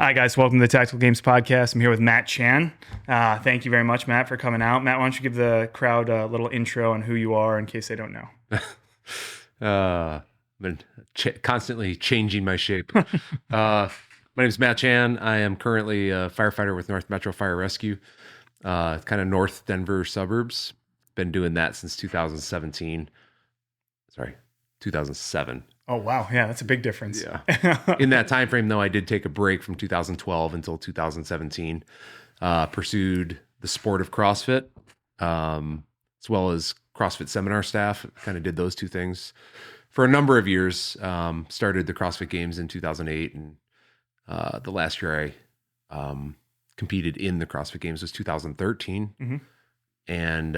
Hi, guys. Welcome to the Tactical Games Podcast. I'm here with Matt Chan. Thank you very much, Matt, for coming out. Matt, why don't you give the crowd a little intro on who you are in case they don't know? I've been constantly changing my shape. My name is Matt Chan. I am currently a firefighter with North Metro Fire Rescue, kind of North Denver suburbs. Been doing that since 2017. Sorry, 2007. Oh, wow. Yeah, that's a big difference. Yeah. In that time frame, though, I did take a break from 2012 until 2017. Pursued the sport of CrossFit, as well as CrossFit seminar staff. Kind of did those two things for a number of years. Started the CrossFit Games in 2008, and the last year I competed in the CrossFit Games was 2013. Mm-hmm. And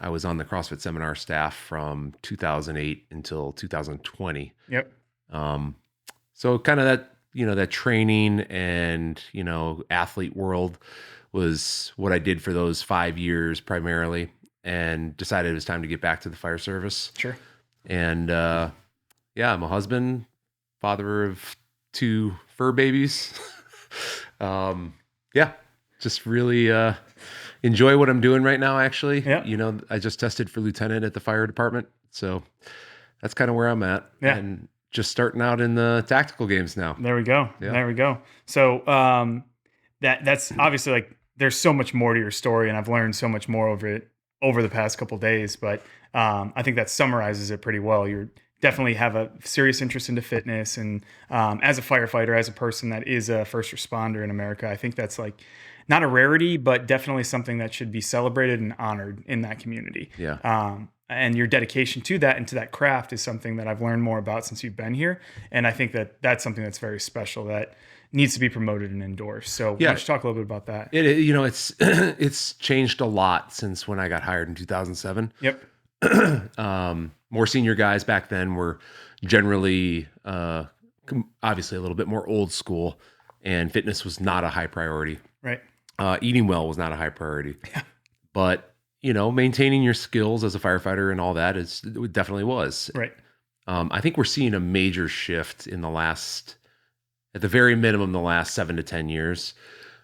I was on the CrossFit seminar staff from 2008 until 2020. Yep. So kind of that, that training and, athlete world was what I did for those 5 years primarily, and decided it was time to get back to the fire service. Sure. And I'm a husband, father of 2 fur babies. Just really enjoy what I'm doing right now, actually. Yeah. I just tested for lieutenant at the fire department. So that's kind of where I'm at. Yeah. And just starting out in the tactical games now. There we go. Yeah. There we go. So that's obviously, like, there's so much more to your story, and I've learned so much more over the past couple of days. But I think that summarizes it pretty well. You definitely have a serious interest into fitness, and as a firefighter, as a person that is a first responder in America, I think that's like not a rarity, but definitely something that should be celebrated and honored in that community. Yeah. And your dedication to that and to that craft is something that I've learned more about since you've been here. And I think that that's something that's very special that needs to be promoted and endorsed. So why don't you talk a little bit about that? It's it's changed a lot since when I got hired in 2007. Yep. More senior guys back then were generally obviously a little bit more old school, and fitness was not a high priority. Right. Eating well was not a high priority. Yeah. But maintaining your skills as a firefighter and all that it definitely was. Right. I think we're seeing a major shift in at the very minimum, the last 7 to 10 years,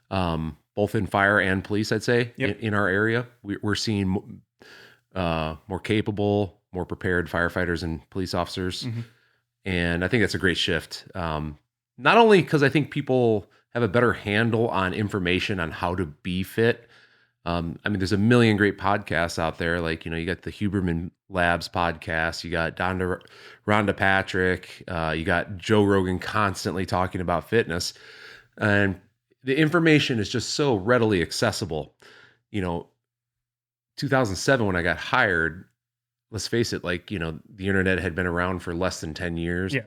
both in fire and police, I'd say. Yep. In our area. We're seeing more capable, more prepared firefighters and police officers. Mm-hmm. And I think that's a great shift. Not only because I think people have a better handle on information on how to be fit. There's a million great podcasts out there. Like, you got the Huberman Labs podcast, you got Rhonda Patrick, you got Joe Rogan constantly talking about fitness. And the information is just so readily accessible. 2007, when I got hired, let's face it, like, the internet had been around for less than 10 years. Yeah.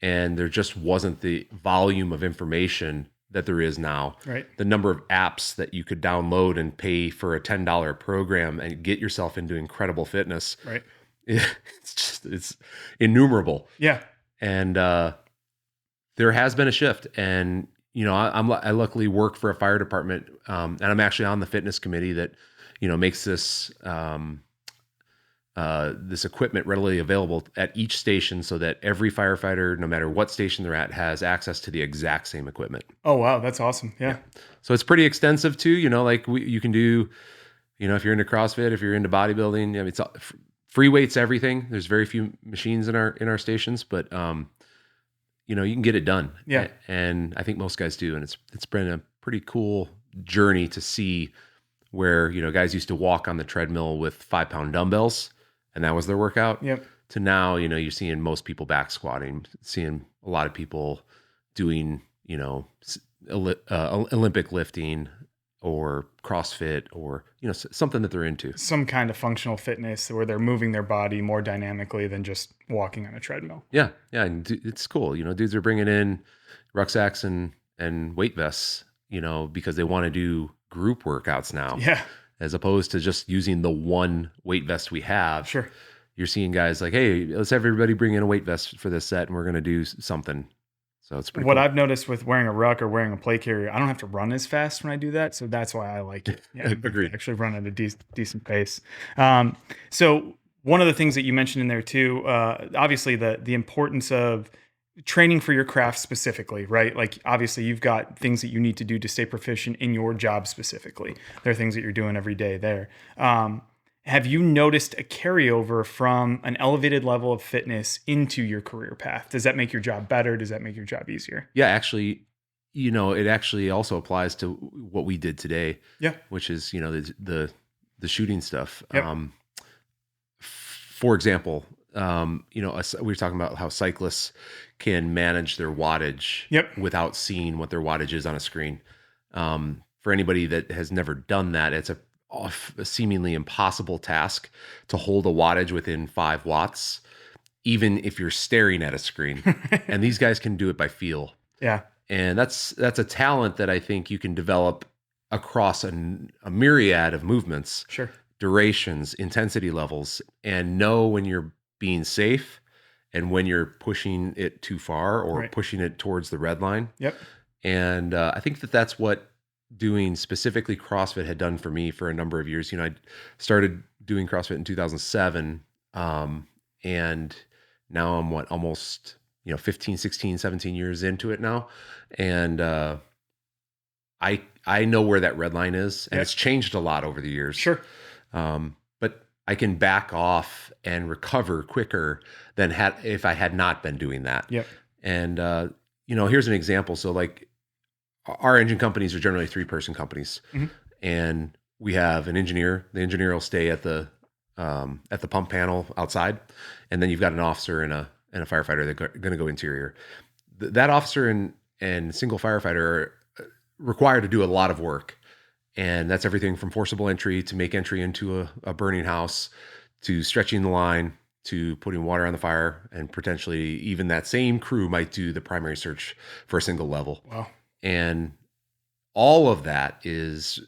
And there just wasn't the volume of information that there is now. Right. The number of apps that you could download and pay for a $10 program and get yourself into incredible fitness. Right. It's innumerable. Yeah. And there has been a shift. And, I luckily work for a fire department, and I'm actually on the fitness committee that, makes this this equipment readily available at each station, so that every firefighter, no matter what station they're at, has access to the exact same equipment. Oh, wow. That's awesome. Yeah. So it's pretty extensive too. You can do, if you're into CrossFit, if you're into bodybuilding, it's free weights, everything. There's very few machines in our stations, but you can get it done. Yeah. And I think most guys do. And it's been a pretty cool journey to see where, guys used to walk on the treadmill with 5-pound dumbbells, and that was their workout. Yep. To now, you're seeing most people back squatting, seeing a lot of people doing, Olympic lifting or CrossFit or, something that they're into. Some kind of functional fitness where they're moving their body more dynamically than just walking on a treadmill. Yeah. Yeah. And it's cool. Dudes are bringing in rucksacks and weight vests, because they want to do group workouts now. Yeah. As opposed to just using the one weight vest we have. Sure. You're seeing guys like, hey, let's have everybody bring in a weight vest for this set, and we're going to do something. So it's pretty What cool. I've noticed with wearing a ruck or wearing a plate carrier, I don't have to run as fast when I do that. So that's why I like it. Yeah, Agreed. I actually run at a decent pace. So one of the things that you mentioned in there too, obviously the importance of training for your craft specifically, right? Like obviously you've got things that you need to do to stay proficient in your job specifically. There are things that you're doing every day there. Have you noticed a carryover from an elevated level of fitness into your career path? Does that make your job better? Does that make your job easier? Yeah, actually, it actually also applies to what we did today, Yeah. which is, the shooting stuff. Yep. For example, we were talking about how cyclists can manage their wattage Yep. without seeing what their wattage is on a screen. For anybody that has never done that, it's a seemingly impossible task to hold a wattage within 5 watts, even if you're staring at a screen. And these guys can do it by feel. Yeah. And that's a talent that I think you can develop across a myriad of movements, Sure. durations, intensity levels, and know when you're being safe and when you're pushing it too far or Right. pushing it towards the red line. Yep. And I think that's what doing specifically CrossFit had done for me for a number of years. I started doing CrossFit in 2007, and now I'm almost 15, 16, 17 years into it now. And I know where that red line is, and it's changed a lot over the years. Sure. But I can back off and recover quicker than if I had not been doing that. Yep. And here's an example. So like our engine companies are generally 3-person companies, and we have an engineer. The engineer will stay at the pump panel outside, and then you've got an officer and a firefighter that are going to go interior. That officer and single firefighter are required to do a lot of work. And that's everything from forcible entry to make entry into a burning house, to stretching the line, to putting water on the fire, and potentially even that same crew might do the primary search for a single level. Wow. And all of that is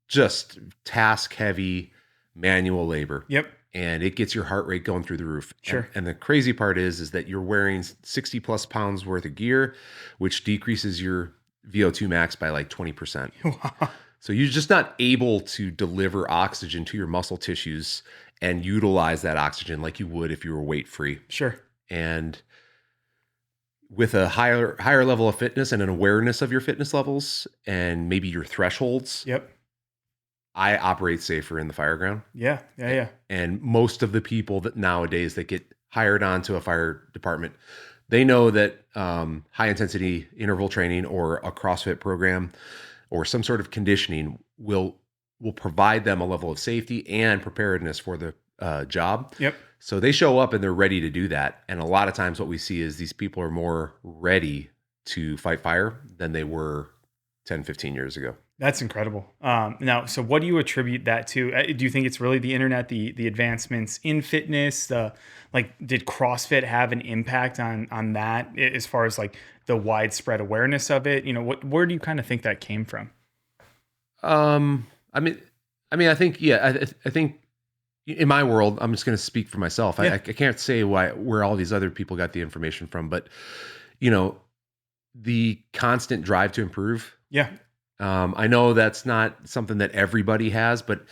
just task heavy manual labor. Yep. And it gets your heart rate going through the roof. Sure. And the crazy part is that you're wearing 60 plus pounds worth of gear, which decreases your VO2 max by like 20%. Wow. So you're just not able to deliver oxygen to your muscle tissues and utilize that oxygen like you would if you were weight free. Sure. And with a higher level of fitness and an awareness of your fitness levels and maybe your thresholds, Yep. I operate safer in the Fireground. Yeah. And most of the people that nowadays that get hired onto a fire department, they know that high intensity interval training or a CrossFit program or some sort of conditioning will provide them a level of safety and preparedness for the job. Yep. So they show up and they're ready to do that. And a lot of times what we see is these people are more ready to fight fire than they were 10, 15 years ago. That's incredible. Now, so what do you attribute that to? Do you think it's really the internet, the advancements in fitness? Did CrossFit have an impact on that as far as like the widespread awareness of it? Where do you kind of think that came from? I think, I think in my world, I'm just going to speak for myself. Yeah. I can't say where all these other people got the information from, but the constant drive to improve. Yeah. I know that's not something that everybody has, but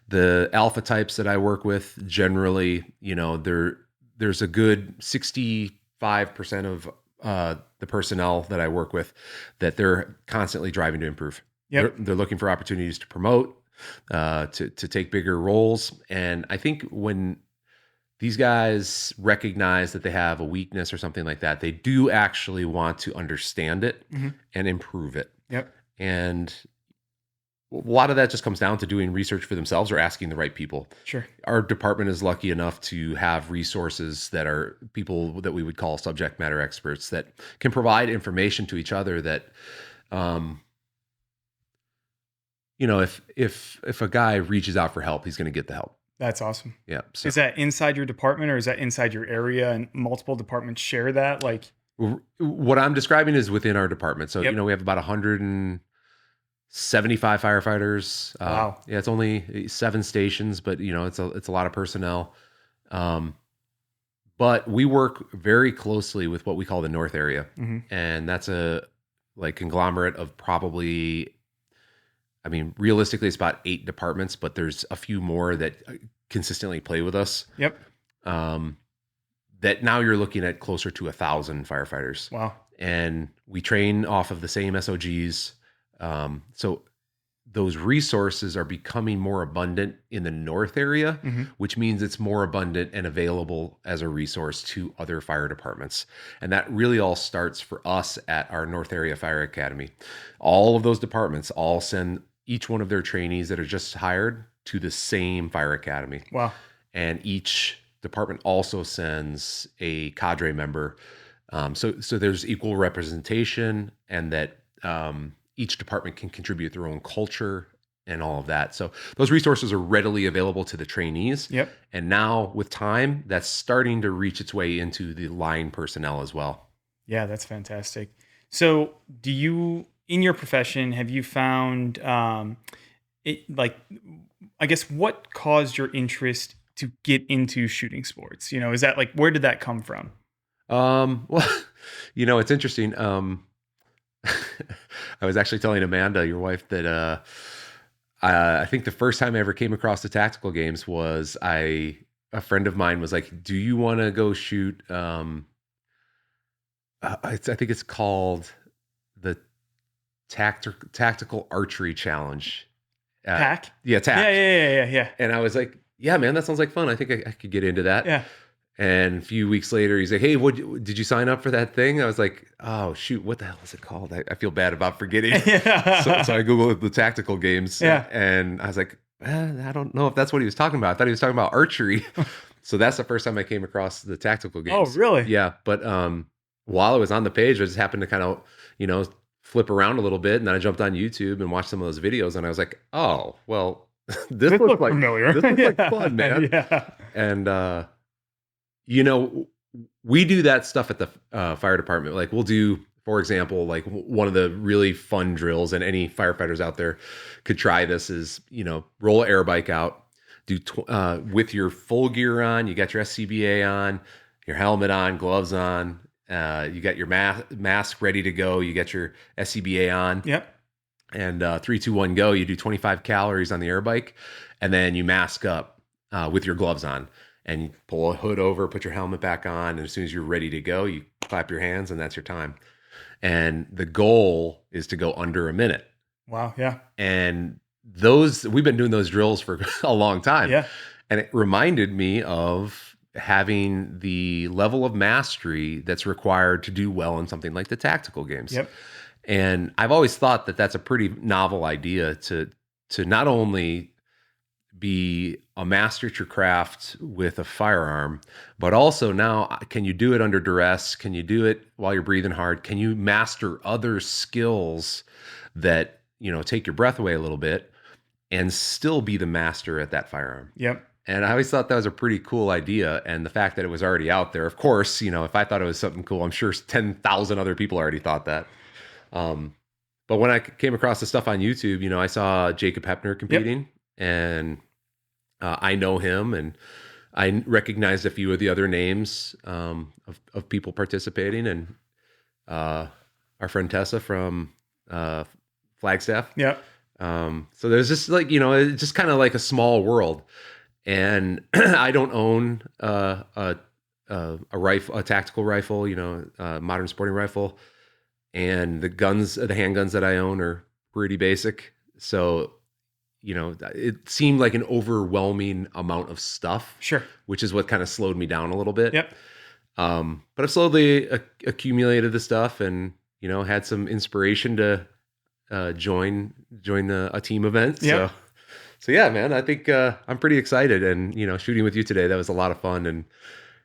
the alpha types that I work with generally, there's a good 65% of the personnel that I work with that they're constantly driving to improve. Yep. They're looking for opportunities to promote, to take bigger roles. And I think when these guys recognize that they have a weakness or something like that, they do actually want to understand it and improve it. Yep. And a lot of that just comes down to doing research for themselves or asking the right people. Sure. Our department is lucky enough to have resources that are people that we would call subject matter experts that can provide information to each other that, if a guy reaches out for help, he's going to get the help. That's awesome. Yeah. So Is that inside your department or is that inside your area and multiple departments share that? Like, what I'm describing is within our department. So, Yep. we have about 175 firefighters. Wow. Yeah, it's only 7 stations, but it's a lot of personnel. But we work very closely with what we call the North area. And that's a conglomerate of probably, realistically it's about 8 departments, but there's a few more that consistently play with us. Yep. that now you're looking at closer to 1,000 firefighters. Wow. And we train off of the same SOGs. So those resources are becoming more abundant in the North area, which means it's more abundant and available as a resource to other fire departments. And that really all starts for us at our North Area Fire Academy. All of those departments all send each one of their trainees that are just hired to the same fire academy. Wow. And each department also sends a cadre member. So there's equal representation, and that each department can contribute their own culture and all of that. So those resources are readily available to the trainees. Yep. And now with time, that's starting to reach its way into the line personnel as well. Yeah, that's fantastic. So do you, in your profession, have you found, I guess, what caused your interest to get into shooting sports? Is that like, where did that come from? Well, it's interesting. I was actually telling Amanda, your wife, that I think the first time I ever came across the tactical games was a friend of mine was like, "Do you want to go shoot?" I think it's called the Tactical Archery Challenge. TAC? Yeah, TAC. Yeah. And I was like, "Yeah, man, that sounds like fun. I think I could get into that." Yeah. And a few weeks later, he's like, "Hey, did you sign up for that thing?" I was like, "Oh, shoot, what the hell is it called?" I feel bad about forgetting. So I Googled the tactical games. Yeah. And I was like, I don't know if that's what he was talking about. I thought he was talking about archery. So that's the first time I came across the tactical games. Oh, really? Yeah. But while I was on the page, I just happened to kind of, flip around a little bit. And then I jumped on YouTube and watched some of those videos. And I was like, oh, well, this looks like familiar. This looks like fun, man. Yeah. And, we do that stuff at the fire department. Like we'll do, for example, like one of the really fun drills, and any firefighters out there could try this, is, roll an air bike out, do with your full gear on, you got your SCBA on, your helmet on, gloves on, you got your mask ready to go, you got your SCBA on. Yep. And 3, 2, 1, go. You do 25 calories on the air bike, and then you mask up with your gloves on. And you pull a hood over, put your helmet back on, and as soon as you're ready to go, you clap your hands, and that's your time. And the goal is to go under a minute. Wow, yeah. And we've been doing those drills for a long time. Yeah. And it reminded me of having the level of mastery that's required to do well in something like the tactical games. Yep. And I've always thought that that's a pretty novel idea to not only be a master at your craft with a firearm, but also now, can you do it under duress? Can you do it while you're breathing hard? Can you master other skills that, take your breath away a little bit and still be the master at that firearm? Yep. And I always thought that was a pretty cool idea. And the fact that it was already out there, of course, if I thought it was something cool, I'm sure 10,000 other people already thought that. But when I came across the stuff on YouTube, I saw Jacob Hepner competing. Yep. And I know him, and I recognized a few of the other names of people participating, and our friend Tessa from Flagstaff. Yeah. So there's just like, it's just kind of like a small world. And I don't own a rifle, a tactical rifle, a modern sporting rifle, and the handguns that I own are pretty basic. So it seemed like an overwhelming amount of stuff. Sure. Which is what kind of slowed me down a little bit. Yep. But I've slowly accumulated the stuff, and, had some inspiration to join a team event. Yep. So yeah, man, I think I'm pretty excited, and, shooting with you today, that was a lot of fun. And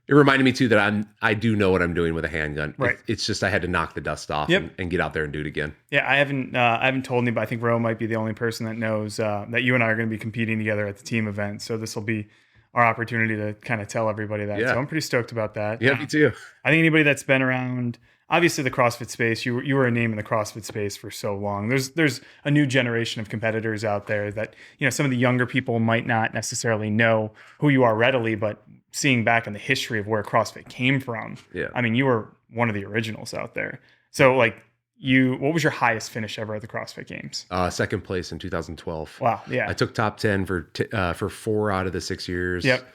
it reminded me too that I do know what I'm doing with a handgun. Right. It's just I had to knock the dust off. Yep. and get out there and do it again. Yeah, I haven't told anybody. I think Ro might be the only person that knows that you and I are going to be competing together at the team event. So this will be our opportunity to kind of tell everybody that. Yeah. So I'm pretty stoked about that. Yeah, me too. I think anybody that's been around, obviously the CrossFit space, you were a name in the CrossFit space for so long. There's a new generation of competitors out there that, some of the younger people might not necessarily know who you are readily, but seeing back in the history of where CrossFit came from. Yeah. I mean, you were one of the originals out there. So like what was your highest finish ever at the CrossFit Games? Second place in 2012. Wow. Yeah. I took top 10 for 4 out of the 6 years. Yep.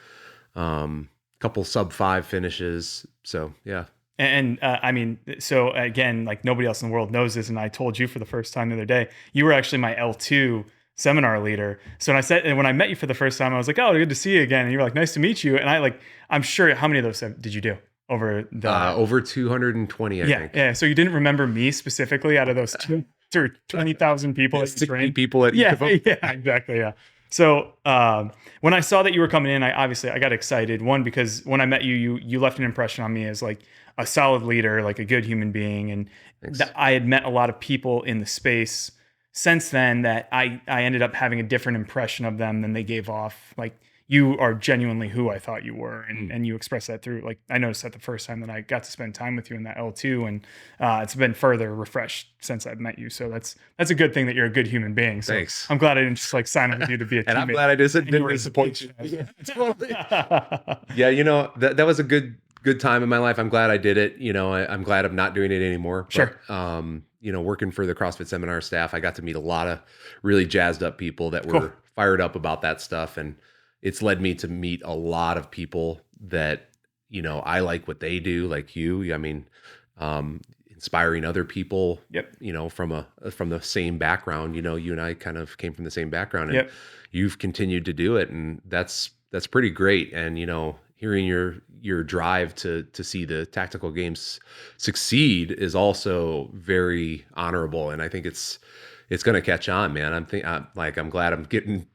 couple sub 5 finishes. So yeah. And I mean, so again, like nobody else in the world knows this, and I told you for the first time the other day, you were actually my L2 seminar leader. So when I met you for the first time, I was like, "Oh, good to see you again." And you were like, "Nice to meet you." And I'm sure, how many of those did you do over the Over 220, I think. Yeah. So you didn't remember me specifically out of those 20,000 people that you 60 trained? people at each of them. Yeah, exactly. Yeah. So when I saw that you were coming in, I got excited. One, because when I met you, you left an impression on me as like a solid leader, like a good human being, and I had met a lot of people in the space since then that I ended up having a different impression of them than they gave off. Like, you are genuinely who I thought you were, and you expressed that through, like, I noticed that the first time that I got to spend time with you in that L2, and it's been further refreshed since I've met you. So that's a good thing that you're a good human being. So Thanks. I'm glad I didn't just like sign up with you to be a teammate. And I'm glad I didn't disappoint you. Yeah, totally. Yeah, that was a good time in my life. I'm glad I did it. I'm glad I'm not doing it anymore. Sure. But, working for the CrossFit seminar staff, I got to meet a lot of really jazzed up people that were fired up about that stuff. And it's led me to meet a lot of people that, I like what they do, like you. I mean, inspiring other people, from the same background. You and I kind of came from the same background, and you've continued to do it. And that's pretty great. And, hearing your drive to see the tactical games succeed is also very honorable. And I think it's going to catch on, man. I'm glad I'm getting,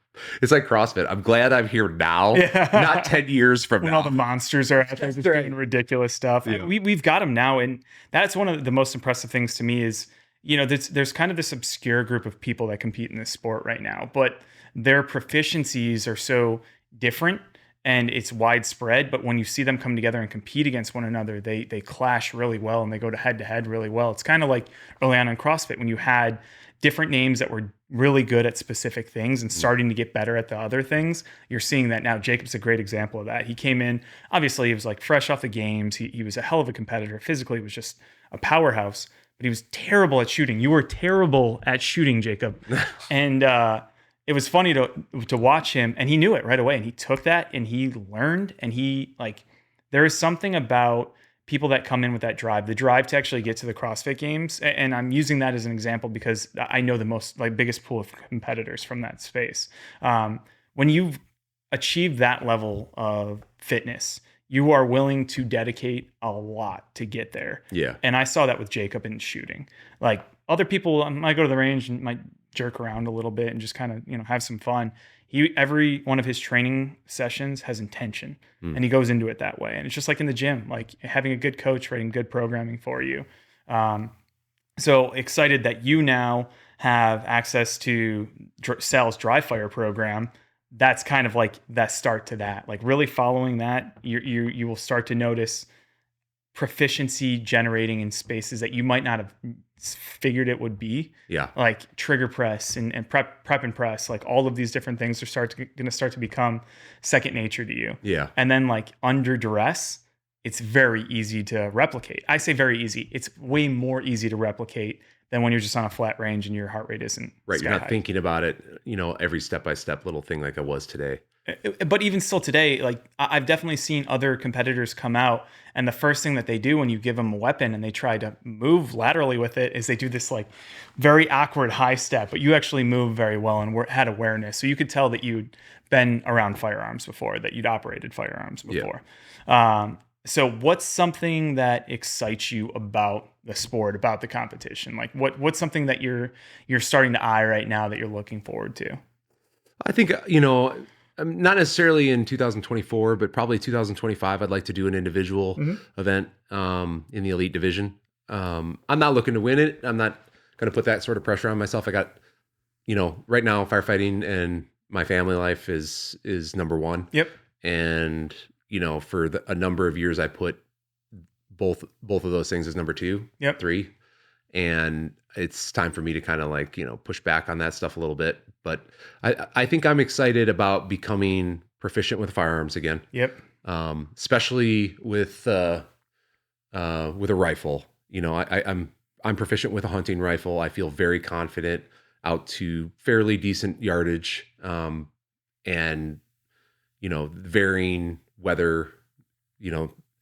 it's like CrossFit. I'm glad I'm here now, not 10 years from when now. all the monsters are out there just doing ridiculous stuff. Yeah. We've got them now. And that's one of the most impressive things to me is, there's kind of this obscure group of people that compete in this sport right now, but their proficiencies are so different and it's widespread. But when you see them come together and compete against one another, they clash really well and they go to head really well. It's kind of like early on in CrossFit when you had different names that were really good at specific things and starting to get better at the other things. You're seeing that now. Jacob's a great example of that. He came in, obviously he was like fresh off the games. He was a hell of a competitor. Physically, he was just a powerhouse, but he was terrible at shooting. You were terrible at shooting, Jacob. And it was funny to watch him, and he knew it right away. And he took that and he learned, and there is something about people that come in with that drive, the drive to actually get to the CrossFit Games. And I'm using that as an example because I know the biggest pool of competitors from that space. When you've achieved that level of fitness, you are willing to dedicate a lot to get there. Yeah. And I saw that with Jacob in shooting. Like, other people might go to the range and might jerk around a little bit and just kind of, have some fun. Every one of his training sessions has intention, and he goes into it that way. And it's just like in the gym, like having a good coach writing good programming for you. So excited that you now have access to Sal's dry fire program. That's kind of like that start to that, like really following that, you will start to notice proficiency generating in spaces that you might not have figured it would be. Yeah. Like trigger press and prep and press, like all of these different things are going to start to become second nature to you. Yeah. And then like under duress, it's very easy to replicate. I say very easy. It's way more easy to replicate than when you're just on a flat range and your heart rate isn't right. You're not high. Thinking about it, every step-by-step little thing like I was today. But even still today, like I've definitely seen other competitors come out, and the first thing that they do when you give them a weapon and they try to move laterally with it is they do this like very awkward high step, but you actually move very well and had awareness. So you could tell that you'd been around firearms before, that you'd operated firearms before. Yeah. So what's something that excites you about the sport, about the competition? Like what's something that you're starting to eye right now that you're looking forward to? I think, not necessarily in 2024, but probably 2025, I'd like to do an individual event in the elite division. I'm not looking to win it. I'm not going to put that sort of pressure on myself. I got, right now firefighting and my family life is number one. Yep. And, for a number of years, I put both of those things as number 2, 3. And it's time for me to kind of like, push back on that stuff a little bit. But I think I'm excited about becoming proficient with firearms again. Yep. Especially with a rifle. I'm proficient with a hunting rifle. I feel very confident out to fairly decent yardage. And varying weather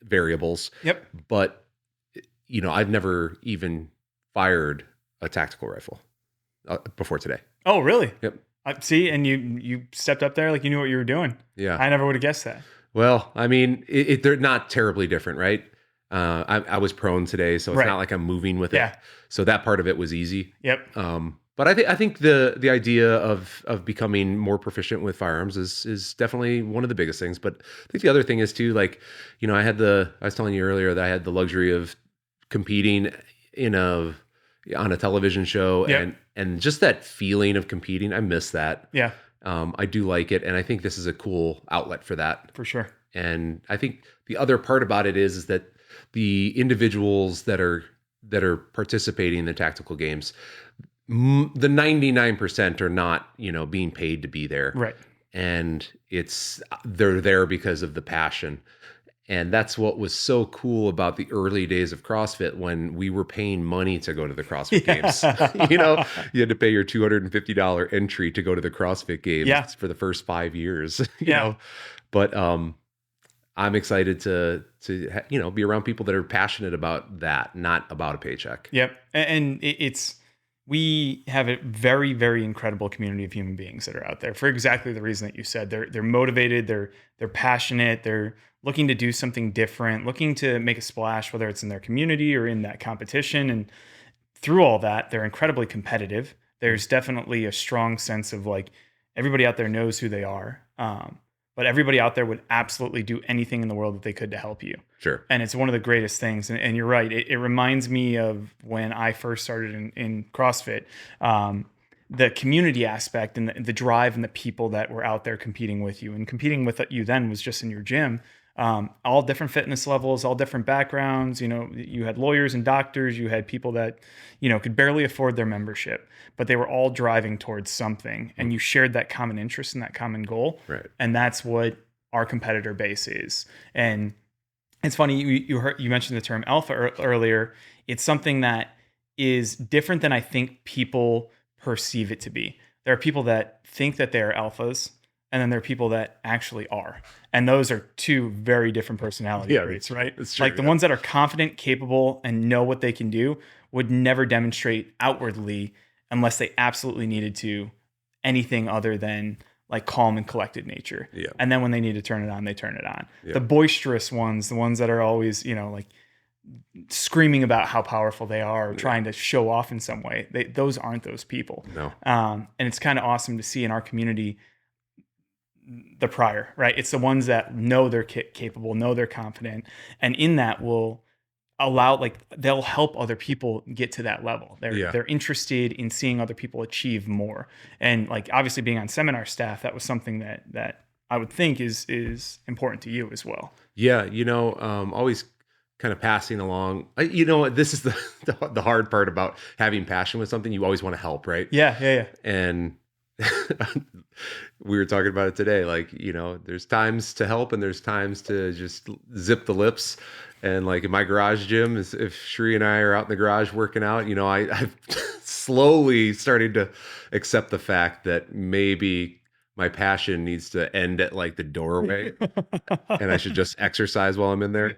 variables. Yep. But, I've never even fired a tactical rifle before today. Oh, really? Yep. See, and you stepped up there like you knew what you were doing. Yeah. I never would have guessed that. Well, I mean, they're not terribly different, right? I was prone today, so it's Right. not like I'm moving with it. Yeah. So that part of it was easy. Yep. But I think the idea of becoming more proficient with firearms is definitely one of the biggest things. But I think the other thing is too, like, I was telling you earlier that I had the luxury of competing on a television show, Yep. and just that feeling of competing, I miss that. Yeah. I do like it, and I think this is a cool outlet for that. For sure. And I think the other part about it is that the individuals that are participating in the tactical games, the 99% are not, being paid to be there. Right. And they're there because of the passion. And that's what was so cool about the early days of CrossFit, when we were paying money to go to the CrossFit Games. You had to pay your $250 entry to go to the CrossFit Games for the first 5 years. You know, but I'm excited to be around people that are passionate about that, not about a paycheck. Yep. And we have a very, very incredible community of human beings that are out there for exactly the reason that you said. They're motivated, they're passionate, they're looking to do something different, looking to make a splash, whether it's in their community or in that competition. And through all that, they're incredibly competitive. There's definitely a strong sense of like everybody out there knows who they are. But everybody out there would absolutely do anything in the world that they could to help you. Sure. And it's one of the greatest things. And you're right. It reminds me of when I first started in CrossFit. The community aspect and the drive and the people that were out there competing with you. And competing with you then was just in your gym. All different fitness levels, all different backgrounds. You had lawyers and doctors. You had people that, could barely afford their membership, but they were all driving towards something. And you shared that common interest and that common goal. Right. And that's what our competitor base is. And it's funny, you mentioned the term alpha earlier. It's something that is different than I think people perceive it to be. There are people that think that they're alphas, and then there are people that actually are. And those are two very different personality traits, right? It's true, like the ones that are confident, capable, and know what they can do would never demonstrate outwardly unless they absolutely needed to anything other than like calm and collected nature. Yeah. And then when they need to turn it on, they turn it on. Yeah. The boisterous ones, the ones that are always, like screaming about how powerful they are or trying to show off in some way, those aren't those people. No. And it's kind of awesome to see in our community the prior, right? It's the ones that know they're capable, know they're confident, and in that will allow, like, they'll help other people get to that level. They're interested in seeing other people achieve more. And like, obviously being on seminar staff, that was something that I would think is important to you as well. Yeah. Always kind of passing along, this is the hard part about having passion with something. You always want to help, right? Yeah. And we were talking about it today. Like, there's times to help and there's times to just zip the lips. And like in my garage gym, if Shri and I are out in the garage working out, I've slowly started to accept the fact that maybe my passion needs to end at like the doorway and I should just exercise while I'm in there.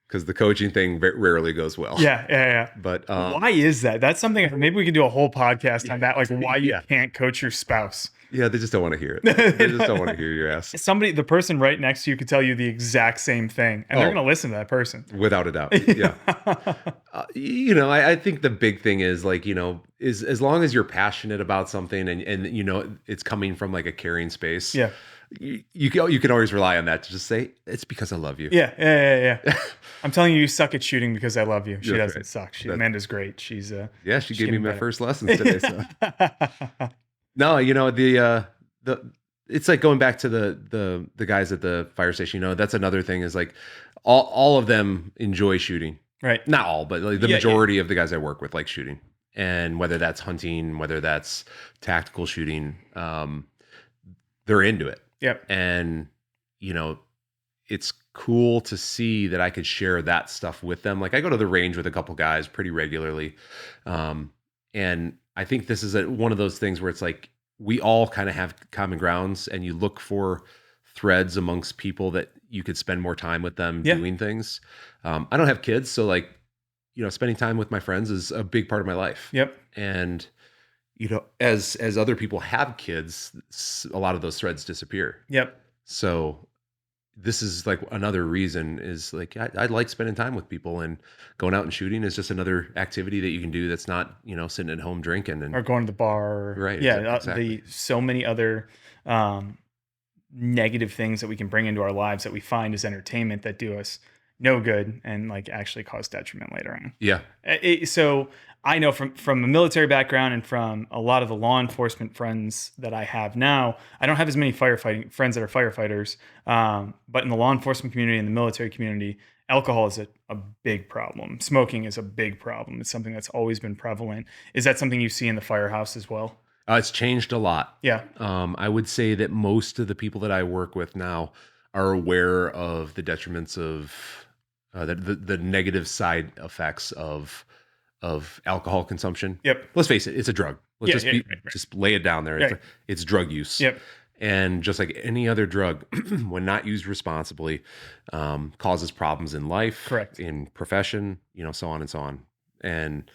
Because the coaching thing rarely goes well. Yeah. But why is that? That's something, maybe we could do a whole podcast on that, like why you can't coach your spouse. Yeah, they just don't want to hear it. They just don't want to hear your ass. The person right next to you could tell you the exact same thing, and they're going to listen to that person. Without a doubt. Yeah. I think the big thing is like, is as long as you're passionate about something and it's coming from like a caring space. Yeah. You can always rely on that to just say, it's because I love you. Yeah. I'm telling you, you suck at shooting because I love you. She That's doesn't right. suck. Amanda's great. She gave me my first lessons today. So. No, it's like going back to the guys at the fire station. That's another thing is like all of them enjoy shooting. Right. Not all, but like the majority of the guys I work with like shooting. And whether that's hunting, whether that's tactical shooting, they're into it. Yep. And, it's cool to see that I could share that stuff with them. Like I go to the range with a couple guys pretty regularly. And I think this is one of those things where it's like, we all kind of have common grounds and you look for threads amongst people that you could spend more time with them Yeah. doing things. I don't have kids, so like, spending time with my friends is a big part of my life. Yep. And as other people have kids, a lot of those threads disappear. Yep. So this is like another reason is like I like spending time with people, and going out and shooting is just another activity that you can do that's not sitting at home drinking Or going to the bar. Right, Yeah. exactly. The so many other negative things that we can bring into our lives that we find as entertainment that do us no good and like actually cause detriment later on. Yeah. So I know from a military background and from a lot of the law enforcement friends that I have now, I don't have as many firefighting friends that are firefighters. But in the law enforcement community and the military community, alcohol is a big problem. Smoking is a big problem. It's something that's always been prevalent. Is that something you see in the firehouse as well? It's changed a lot. Yeah. I would say that most of the people that I work with now are aware of the detriments of the negative side effects of alcohol consumption. Yep. Let's face it, it's a drug. Let's Right. just lay it down there. Right. It's drug use. Yep. And just like any other drug, when not used responsibly, causes problems in life, Correct. in profession, so on and so on. And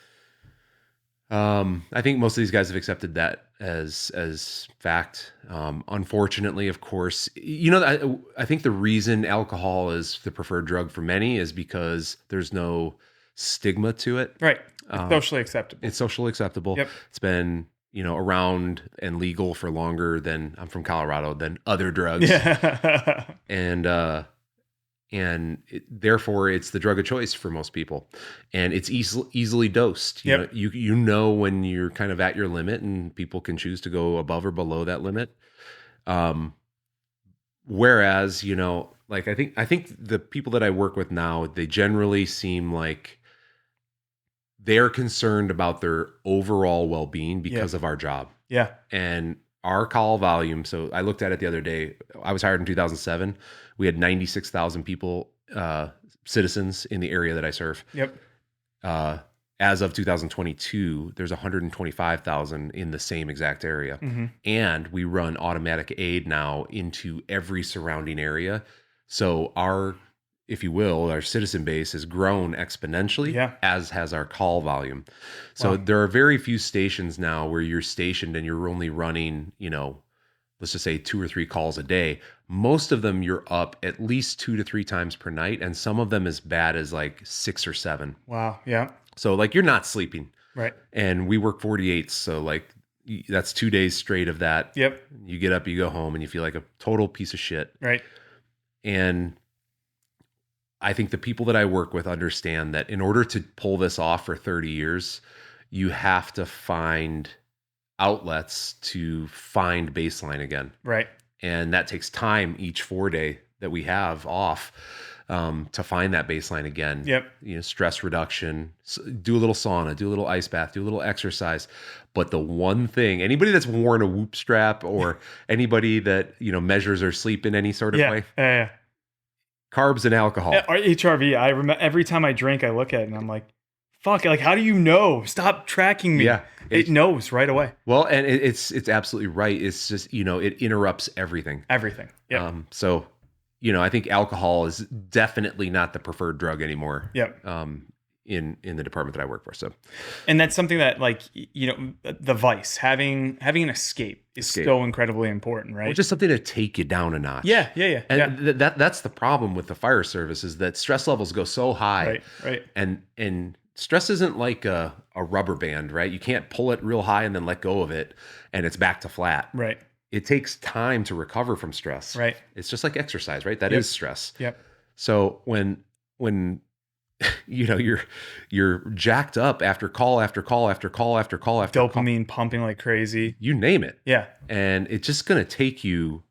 I think most of these guys have accepted that as fact. Unfortunately, of course, I think the reason alcohol is the preferred drug for many is because there's no stigma to it. Right. It's socially acceptable. It's socially acceptable. Yep. It's been, around and legal for longer than I'm from Colorado than other drugs. Yeah. And therefore it's the drug of choice for most people, and it's easily dosed. Yep. You know when you're kind of at your limit, and people can choose to go above or below that limit. Whereas, like I think the people that I work with now, they generally seem like they're concerned about their overall well-being because of our job. Yeah. And our call volume. So I looked at it the other day. I was hired in 2007. We had 96,000 people, citizens in the area that I serve. Yep. As of 2022, there's 125,000 in the same exact area. Mm-hmm. And we run automatic aid now into every surrounding area. So our citizen base has grown exponentially, as has our call volume. So there are very few stations now where you're stationed and you're only running, let's just say 2 or 3 calls a day. Most of them you're up at least 2 to 3 times per night, and some of them as bad as like 6 or 7. Wow. Yeah. So like you're not sleeping. Right. And we work 48, so like that's 2 days straight of that. Yep. You get up, you go home, and you feel like a total piece of shit. Right. And I think the people that I work with understand that in order to pull this off for 30 years, you have to find outlets to find baseline again. Right. And that takes time each 4-day that we have off to find that baseline again. Yep. Stress reduction, do a little sauna, do a little ice bath, do a little exercise. But the one thing, anybody that's worn a whoop strap or anybody that, measures their sleep in any sort of way. Yeah. Carbs and alcohol. HRV. I remember every time I drink, I look at it and I'm like, fuck, like, how do you know? Stop tracking me. Yeah. It knows right away. Well, and it's absolutely right. It's just, it interrupts everything. Everything. Yeah. So, I think alcohol is definitely not the preferred drug anymore. Yep. In the department that I work for. So, and that's something that, like, the vice, having an escape is so incredibly important, right? Well, just something to take you down a notch. Yeah. And that's the problem with the fire service, is that stress levels go so high. Right. And stress isn't like a rubber band, right? You can't pull it real high and then let go of it and it's back to flat. Right. It takes time to recover from stress. Right. It's just like exercise, right? That is stress. Yep. So when you're jacked up after call after call after call after call after dopamine pumping like crazy, you name it. Yeah. And it's just going to take you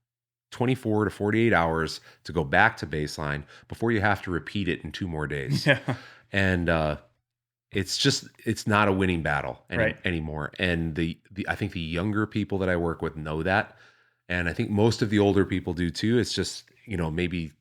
24 to 48 hours to go back to baseline before you have to repeat it in 2 more days. Yeah. And it's not a winning battle anymore. And I think the younger people that I work with know that. And I think most of the older people do too. It's just, maybe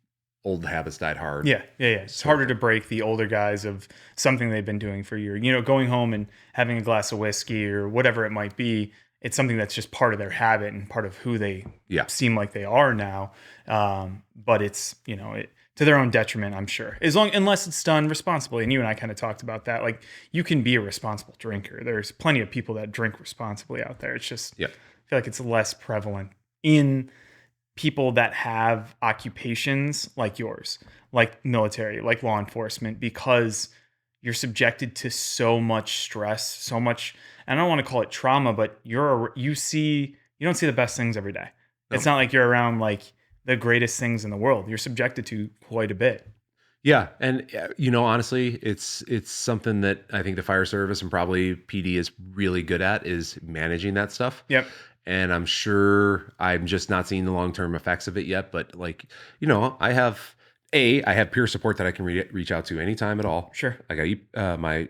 old habits died hard. Yeah. It's harder to break the older guys of something they've been doing for years. Going home and having a glass of whiskey or whatever it might be, it's something that's just part of their habit and part of who they Yeah. seem like they are now. But it's, to their own detriment, I'm sure, unless it's done responsibly. And you and I kind of talked about that. Like, you can be a responsible drinker. There's plenty of people that drink responsibly out there. It's just, Yeah. I feel like it's less prevalent in people that have occupations like yours, like military, like law enforcement, because you're subjected to so much stress, so much. I don't want to call it trauma, but you don't see the best things every day. No. It's not like you're around like the greatest things in the world. You're subjected to quite a bit. Yeah, and honestly, it's something that I think the fire service and probably PD is really good at, is managing that stuff. Yep. And I'm sure I'm just not seeing the long-term effects of it yet, but like, I have peer support that I can reach out to anytime at all. Sure. I got my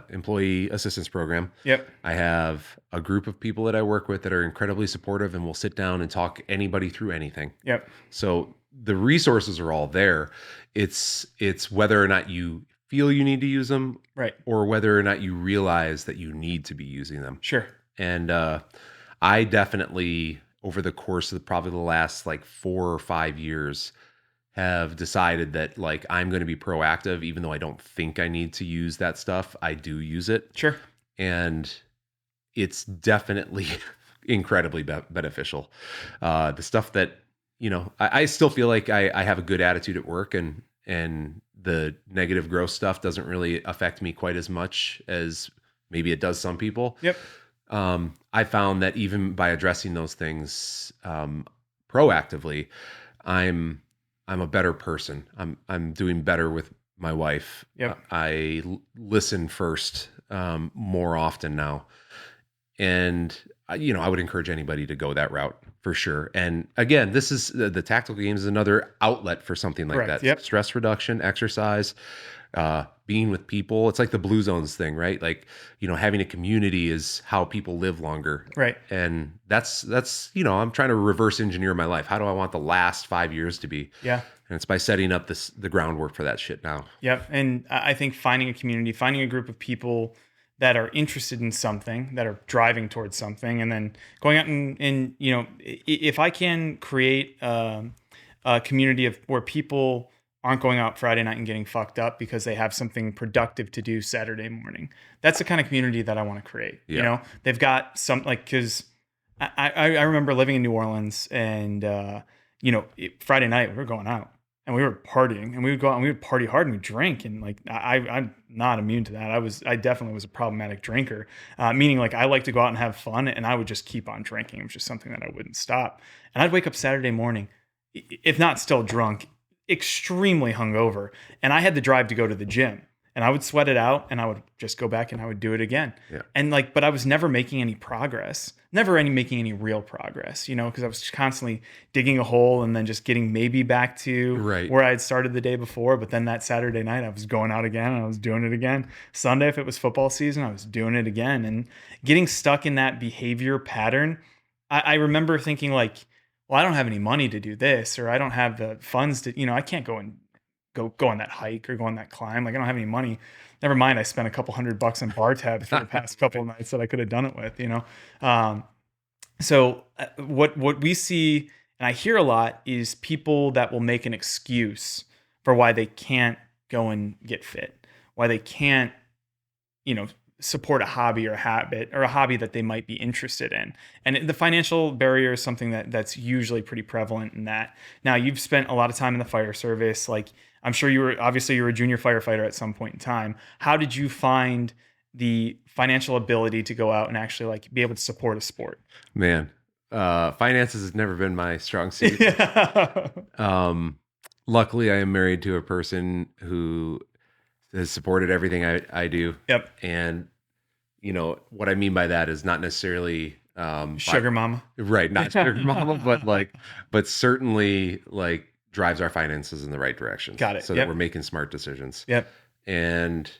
employee assistance program. Yep. I have a group of people that I work with that are incredibly supportive and will sit down and talk anybody through anything. Yep. So the resources are all there. It's whether or not you feel you need to use them, Right, or whether or not you realize that you need to be using them. sure. And I definitely, over the course of probably the last like 4 or 5 years, have decided that like I'm going to be proactive, even though I don't think I need to use that stuff. I do use it. Sure. And it's definitely incredibly beneficial. The stuff that, I still feel like I have a good attitude at work, and the negative growth stuff doesn't really affect me quite as much as maybe it does some people. Yep. I found that even by addressing those things proactively, I'm a better person. I'm doing better with my wife. Yep. I listen first more often now, and I would encourage anybody to go that route for sure. And again, this is the tactical games is another outlet for something like Correct. that. Yep. Stress reduction, exercise, being with people. It's like the Blue Zones thing, right? Like, having a community is how people live longer. Right. And that's I'm trying to reverse engineer my life. How do I want the last 5 years to be? Yeah. And it's by setting up the groundwork for that shit now. Yep. And I think finding a community, finding a group of people that are interested in something, that are driving towards something, and then going out and if I can create a community where people aren't going out Friday night and getting fucked up because they have something productive to do Saturday morning, that's the kind of community that I want to create. Yeah. They've got some, like, because I remember living in New Orleans, and Friday night we were going out and we were partying, and we would go out and we would party hard and we drink, and like I'm not immune to that. I definitely was a problematic drinker, meaning like I like to go out and have fun, and I would just keep on drinking. It was just something that I wouldn't stop. And I'd wake up Saturday morning, if not still drunk, extremely hungover, and I had to drive to go to the gym, and I would sweat it out, and I would just go back and I would do it again. Yeah. And but I was never making any progress, making any real progress, because I was constantly digging a hole and then just getting maybe back to Right. where I had started the day before. But then that Saturday night, I was going out again and I was doing it again. Sunday, if it was football season, I was doing it again, and getting stuck in that behavior pattern. I remember thinking like, well, I don't have any money to do this, or I don't have the funds to, I can't go on that hike or go on that climb. Like, I don't have any money. Never mind, I spent a couple $100 on bar tabs for the past couple of nights that I could have done it with, So what we see, and I hear a lot, is people that will make an excuse for why they can't go and get fit, why they can't, support a hobby or a habit or a hobby that they might be interested in. And the financial barrier is something that's usually pretty prevalent in that. Now, you've spent a lot of time in the fire service. Like, I'm sure you were a junior firefighter at some point in time. How did you find the financial ability to go out and actually like be able to support a sport? Man, finances has never been my strong suit. Luckily, I am married to a person who has supported everything I do. Yep. And what I mean by that is not necessarily sugar mama. Right, not sugar mama, but certainly like drives our finances in the right direction. Got it. So that we're making smart decisions. Yep. And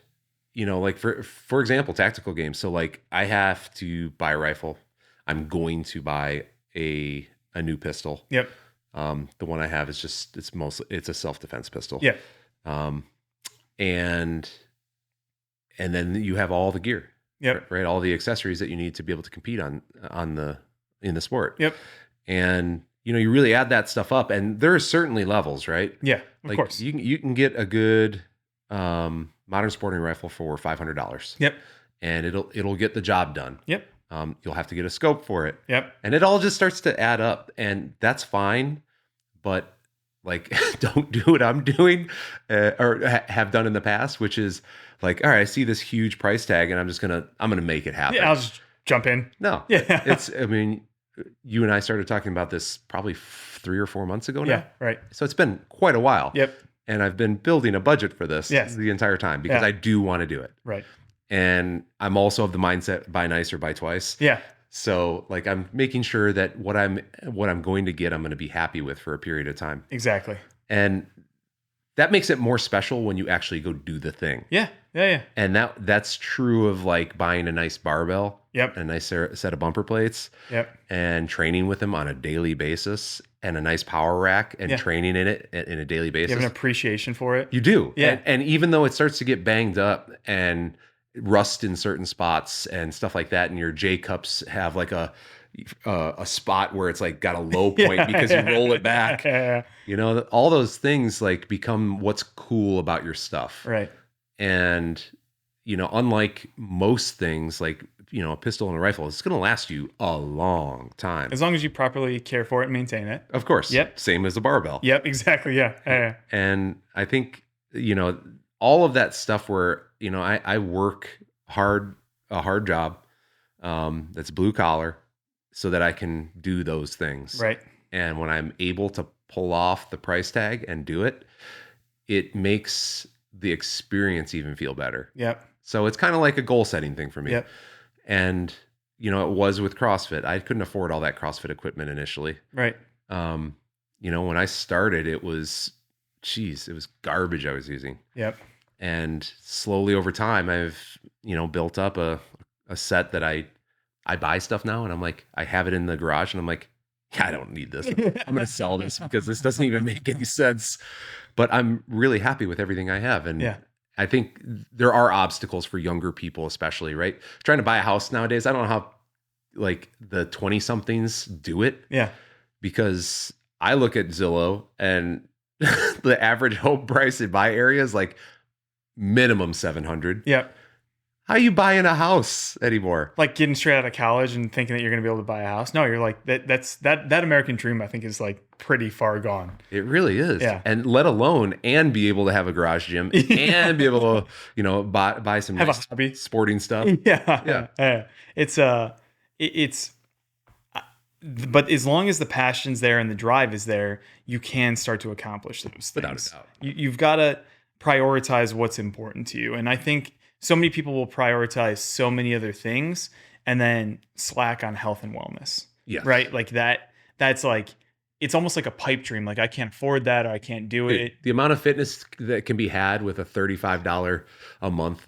like for example, tactical games. So like I have to buy a rifle. I'm going to buy a new pistol. Yep. The one I have is it's a self-defense pistol. Yeah. And then you have all the gear. Yep. right? All the accessories that you need to be able to compete in the sport. Yep. And you really add that stuff up, and there are certainly levels, right? Yeah. Of Like course. you can get a good modern sporting rifle for $500. Yep. And it'll get the job done. Yep. You'll have to get a scope for it. Yep. And it all just starts to add up, and that's fine. But like, don't do what I'm doing or have done in the past, which is like, all right, I see this huge price tag, and I'm gonna make it happen. Yeah. I'll just jump in. No. Yeah. I mean, you and I started talking about this probably 3 or 4 months ago now. Yeah. Right. So it's been quite a while. Yep. And I've been building a budget for this Yes. the entire time because I do want to do it. Right. And I'm also of the mindset, buy nice or buy twice. Yeah. So like, I'm making sure that what I'm going to get, I'm going to be happy with for a period of time. Exactly. And that makes it more special when you actually go do the thing. Yeah. Yeah. Yeah. And that's true of like buying a nice barbell, Yep. a nice set of bumper plates, Yep. and training with them on a daily basis, and a nice power rack and training in it in a daily basis. You have an appreciation for it. You do. Yeah. And even though it starts to get banged up and rust in certain spots and stuff like that, and your J cups have like a spot where it's like got a low point because you roll it back. Yeah. All those things like become what's cool about your stuff. Right. And unlike most things, like a pistol and a rifle, it's going to last you a long time. As long as you properly care for it and maintain it. Of course. Yep. Same as a barbell. Yep. Exactly. Yeah. Yeah. And I think, all of that stuff where, I work a hard job that's blue collar so that I can do those things. Right. And when I'm able to pull off the price tag and do it, it makes the experience even feel better. Yep. So it's kind of like a goal setting thing for me. Yep. And, it was with CrossFit. I couldn't afford all that CrossFit equipment initially. Right. When I started, it was garbage I was using. Yep. And slowly over time, I've, built up a set that I buy stuff now, and I'm like, I have it in the garage, and I'm like, yeah, I don't need this. I'm going to sell this because this doesn't even make any sense. But I'm really happy with everything I have. And I think there are obstacles for younger people, especially, right? Trying to buy a house nowadays. I don't know how like the 20 somethings do it. Yeah. Because I look at Zillow, and the average home price in my area is like minimum 700. Yeah. How are you buying a house anymore? Like getting straight out of college and thinking that you're going to be able to buy a house. No, you're like that American dream, I think, is like pretty far gone. It really is. Yeah. And let alone and be able to have a garage gym and be able to, buy some have nice a hobby, sporting stuff. Yeah. It's but as long as the passion's there and the drive is there, you can start to accomplish those things. Without a doubt. You've got to prioritize what's important to you. And I think so many people will prioritize so many other things and then slack on health and wellness. Yes. Right? Like that's like, it's almost like a pipe dream. Like I can't afford that, or I can't do it. The amount of fitness that can be had with a $35 a month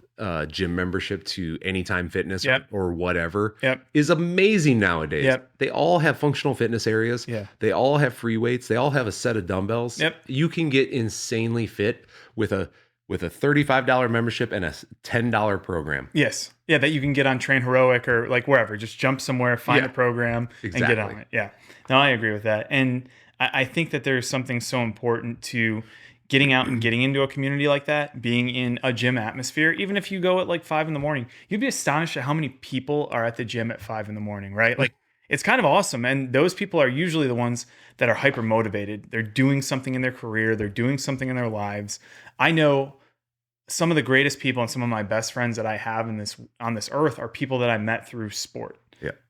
gym membership to Anytime Fitness or whatever is amazing nowadays. Yep. They all have functional fitness areas. Yeah. They all have free weights. They all have a set of dumbbells. Yep. You can get insanely fit with a $35 membership and a $10 program. Yes. Yeah, that you can get on Train Heroic or like wherever. Just jump somewhere, find a program, and get on it. Yeah. No, I agree with that. And I think that there's something so important to getting out and getting into a community like that, being in a gym atmosphere. Even if you go at like 5 a.m, you'd be astonished at how many people are at the gym at 5 a.m, right? Like it's kind of awesome. And those people are usually the ones that are hyper motivated. They're doing something in their career. They're doing something in their lives. I know some of the greatest people and some of my best friends that I have on this earth are people that I met through sport,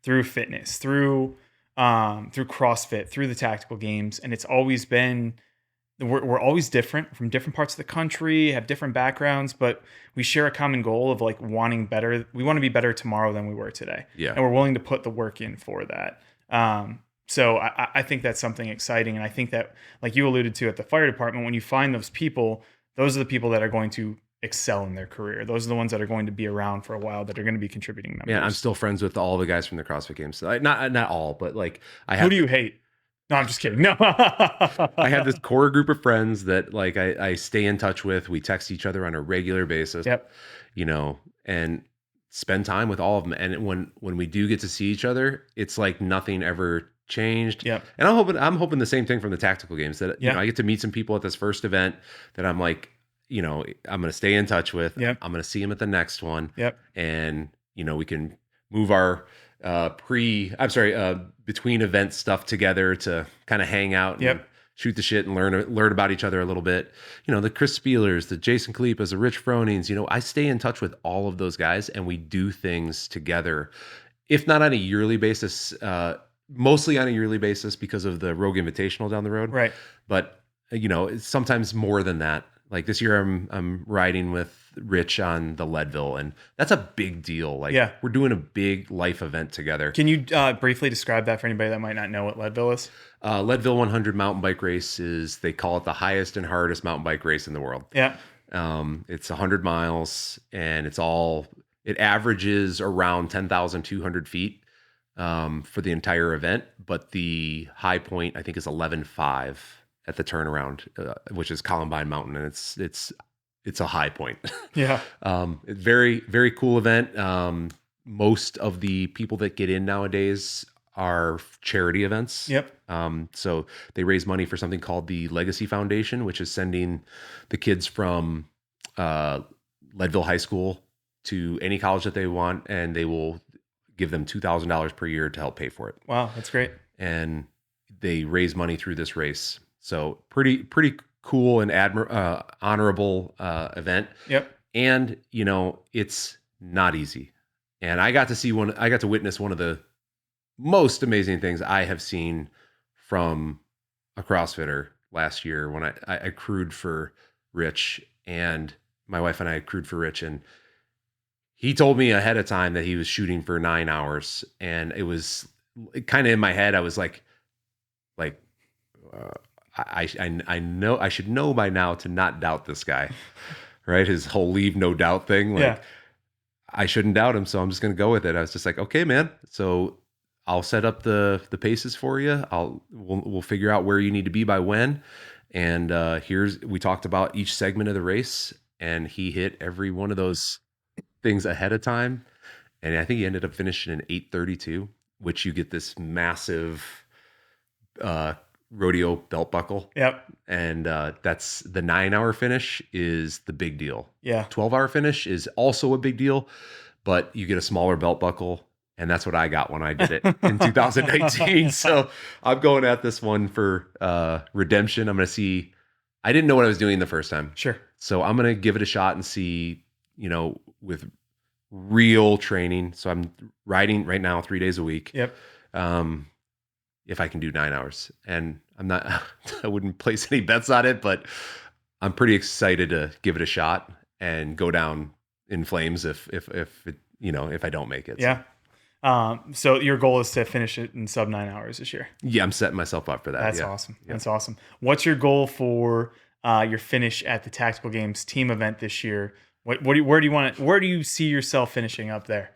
through fitness, through CrossFit, through the tactical games. And it's always been, we're always different from different parts of the country, have different backgrounds, but we share a common goal of like wanting better. We want to be better tomorrow than we were today. Yeah. And we're willing to put the work in for that. So I think that's something exciting. And I think that, like you alluded to at the fire department, when you find those people, those are the people that are going to excel in their career. Those are the ones that are going to be around for a while, that are going to be contributing members. Yeah, I'm still friends with all the guys from the CrossFit Games. So not all, but like I have. Who do you hate? No, I'm just kidding. No. I have this core group of friends that like I stay in touch with. We text each other on a regular basis. Yep. And spend time with all of them. And when we do get to see each other, it's like nothing ever changed. Yep. And I'm hoping the same thing from the tactical games, that Yeah. I get to meet some people at this first event that I'm like, I'm going to stay in touch with. Yep. I'm going to see them at the next one. Yep. And we can move our between event stuff together to kind of hang out and Yep. shoot the shit and learn about each other a little bit. The Chris Spielers, the Jason Kalipas, the Rich Fronings, I stay in touch with all of those guys, and we do things together, if not on a yearly basis, mostly on a yearly basis because of the Rogue Invitational down the road. Right. But, it's sometimes more than that. Like this year I'm riding with Rich on the Leadville, and that's a big deal. Like we're doing a big life event together. Can you briefly describe that for anybody that might not know what Leadville is? Leadville 100 mountain bike race they call it the highest and hardest mountain bike race in the world. Yeah. It's 100 miles, and it averages around 10,200 feet for the entire event. But the high point, I think, is 11.5 at the turnaround, which is Columbine Mountain. And it's a high point. Yeah. Very, very cool event. Most of the people that get in nowadays are charity events. Yep. So they raise money for something called the Legacy Foundation, which is sending the kids from Leadville High School to any college that they want, and they will give them $2,000 per year to help pay for it. Wow, that's great. And they raise money through this race. So pretty cool and honorable event. Yep. And it's not easy. And I got to witness one of the most amazing things I have seen from a CrossFitter last year when I crewed for Rich, and my wife and I crewed for Rich, and he told me ahead of time that he was shooting for 9 hours, and it was kind of in my head. I was like, I know I should know by now to not doubt this guy, right? His whole leave no doubt thing. I shouldn't doubt him, so I'm just going to go with it. I was just like, okay, man. So I'll set up the paces for you. We'll figure out where you need to be by when. And we talked about each segment of the race, and he hit every one of those things ahead of time. And I think he ended up finishing in 8:32, which you get this massive rodeo belt buckle. Yep. And that's the 9-hour finish is the big deal. Yeah. 12-hour finish is also a big deal, but you get a smaller belt buckle. And that's what I got when I did it in 2019. So I'm going at this one for redemption. I'm going to see. I didn't know what I was doing the first time. Sure. So I'm going to give it a shot and see, with real training. So I'm riding right now 3 days a week. Yep. If I can do 9 hours. And I wouldn't place any bets on it, but I'm pretty excited to give it a shot and go down in flames if I don't make it. Yeah. So your goal is to finish it in sub 9 hours this year. Yeah, I'm setting myself up for that. That's yeah. awesome. Yeah. That's awesome. What's your goal for your finish at the Tactical Games team event this year? Where do you see yourself finishing up there?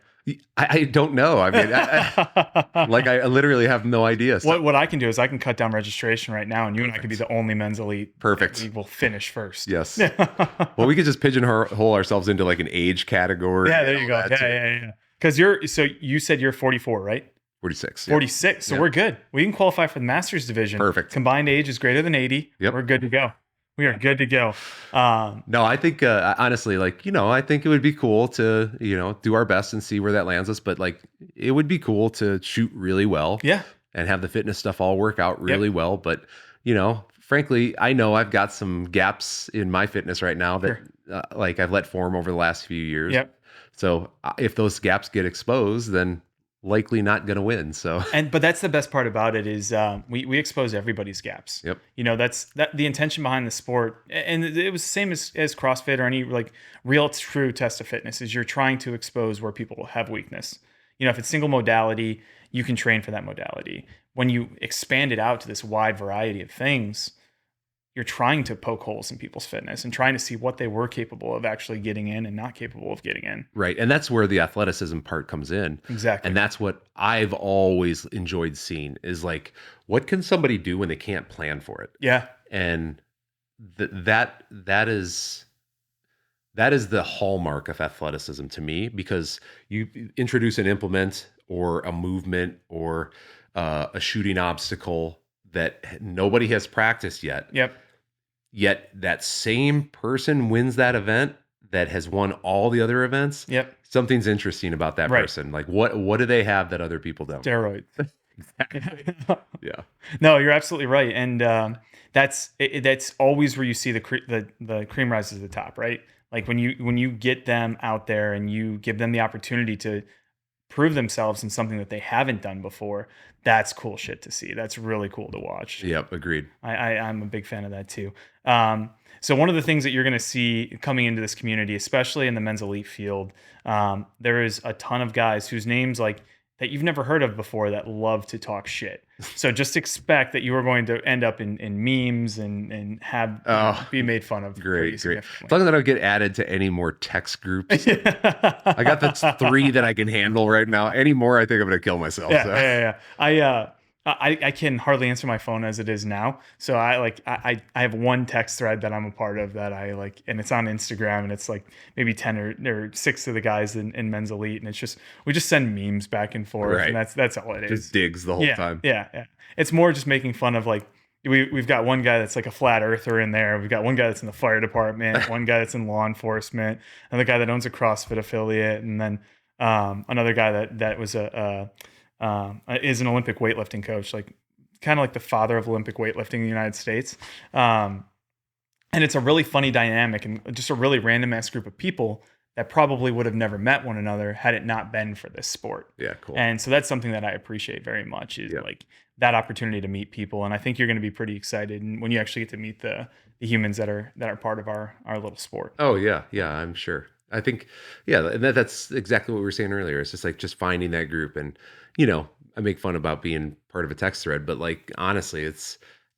I don't know. I mean, I literally have no idea. So. What I can do is I can cut down registration right now, and you and I could be the only men's elite. Perfect. We will finish first. Yes. Well, we could just pigeonhole ourselves into like an age category. Yeah, there you go. Yeah. Because you said you're 44, right? 46. 46. So we're good. We can qualify for the Masters division. Perfect. Combined age is greater than 80. Yep. We're good to go. We are good to go. No, I think honestly, I think it would be cool to, do our best and see where that lands us. But it would be cool to shoot really well. Yeah. And have the fitness stuff all work out really well. But, frankly, I know I've got some gaps in my fitness right now that I've let form over the last few years. Yep. So if those gaps get exposed, then likely not going to win. So, but that's the best part about it is we expose everybody's gaps. Yep. That's the intention behind the sport. And it was the same as CrossFit or any real true test of fitness is you're trying to expose where people have weakness. If it's single modality, you can train for that modality. When you expand it out to this wide variety of things, you're trying to poke holes in people's fitness and trying to see what they were capable of actually getting in and not capable of getting in. Right. And that's where the athleticism part comes in. Exactly. And that's what I've always enjoyed seeing is what can somebody do when they can't plan for it? Yeah. And that is that is the hallmark of athleticism to me, because you introduce an implement or a movement or a shooting obstacle that nobody has practiced yet. Yep. Yet that same person wins that event that has won all the other events. Yep. Something's interesting about that Right. person. Like what do they have that other people don't? Steroids. Exactly. Yeah. No, you're absolutely right, and that's always where you see the cream rise to the top, right? Like when you get them out there and you give them the opportunity to prove themselves in something that they haven't done before, that's cool shit to see. That's really cool to watch. Yep. Agreed. I'm a big fan of that too. So one of the things that you're going to see coming into this community, especially in the men's elite field, there is a ton of guys whose names like that you've never heard of before that love to talk shit. So just expect that you are going to end up in memes and have be made fun of. Great. As long as I don't get added to any more text groups. I got the 3 that I can handle right now. Any more, I think I'm going to kill myself. Yeah. I can hardly answer my phone as it is now. So I have one text thread that I'm a part of that I like, and it's on Instagram, and it's like maybe 10 or 6 of the guys in men's elite, and it's just we just send memes back and forth, right. and that's all it is. Just digs the whole time. Yeah. It's more just making fun of like we've got one guy that's like a flat earther in there. We've got one guy that's in the fire department, one guy that's in law enforcement, another guy that owns a CrossFit affiliate, and then another guy that was is an Olympic weightlifting coach, like kind of like the father of Olympic weightlifting in the United States. And it's a really funny dynamic and just a really random ass group of people that probably would have never met one another had it not been for this sport. Yeah, cool. And so that's something that I appreciate very much is like that opportunity to meet people. And I think you're going to be pretty excited when you actually get to meet the humans that are part of our little sport. Oh yeah, I'm sure. I think that's exactly what we were saying earlier. It's just like just finding that group, and I make fun about being part of a text thread, but like honestly,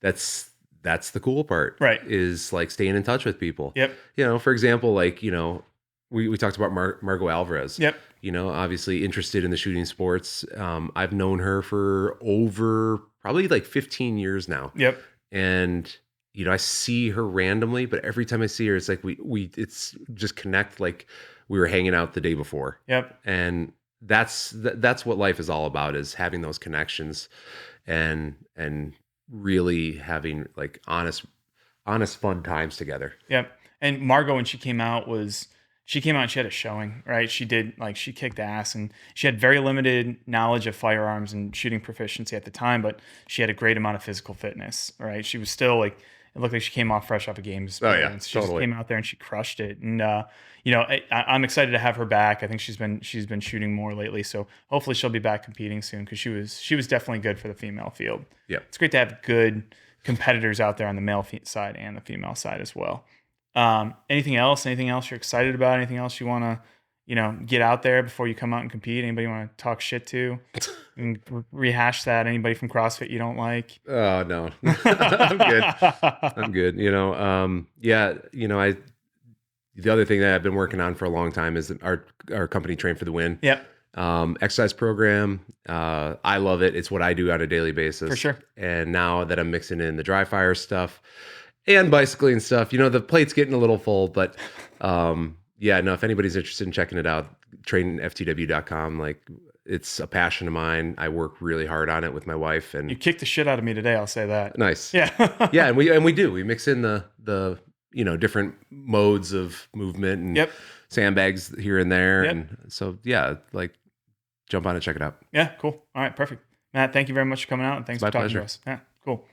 that's the cool part, right? Is like staying in touch with people. Yep. For example, like we talked about Margot Alvarez. Yep. Obviously interested in the shooting sports. I've known her for over probably like 15 years now. Yep. And I see her randomly, but every time I see her, it's like it's just connect like we were hanging out the day before. Yep. And that's what life is all about, is having those connections and really having like honest fun times together. Yep. And Margot, when she came out and she had a showing, right? She kicked ass, and she had very limited knowledge of firearms and shooting proficiency at the time, but she had a great amount of physical fitness, right? She was still like, it looked like she came off fresh off a games. Oh yeah, she totally. just came out there and she crushed it. And I'm excited to have her back. I think she's been shooting more lately, so hopefully she'll be back competing soon, because she was definitely good for the female field. Yeah, it's great to have good competitors out there on the male side and the female side as well. Anything else you're excited about? Anything else you want to get out there before you come out and compete? Anybody you want to talk shit to and rehash that? Anybody from CrossFit you don't like? Oh no. I'm good. The other thing that I've been working on for a long time is our company Train for the Win. Yep. Exercise program. I love it. It's what I do on a daily basis. For sure. And now that I'm mixing in the dry fire stuff and bicycling stuff, the plate's getting a little full, but if anybody's interested in checking it out, trainftw.com. Like, it's a passion of mine. I work really hard on it with my wife, and you kicked the shit out of me today. I'll say that. Nice. Yeah. Yeah. And we do, we mix in the different modes of movement and sandbags here and there. Yep. And so, like, jump on and check it out. Yeah. Cool. All right. Perfect. Matt, thank you very much for coming out, and thanks for talking to us. Yeah. Cool.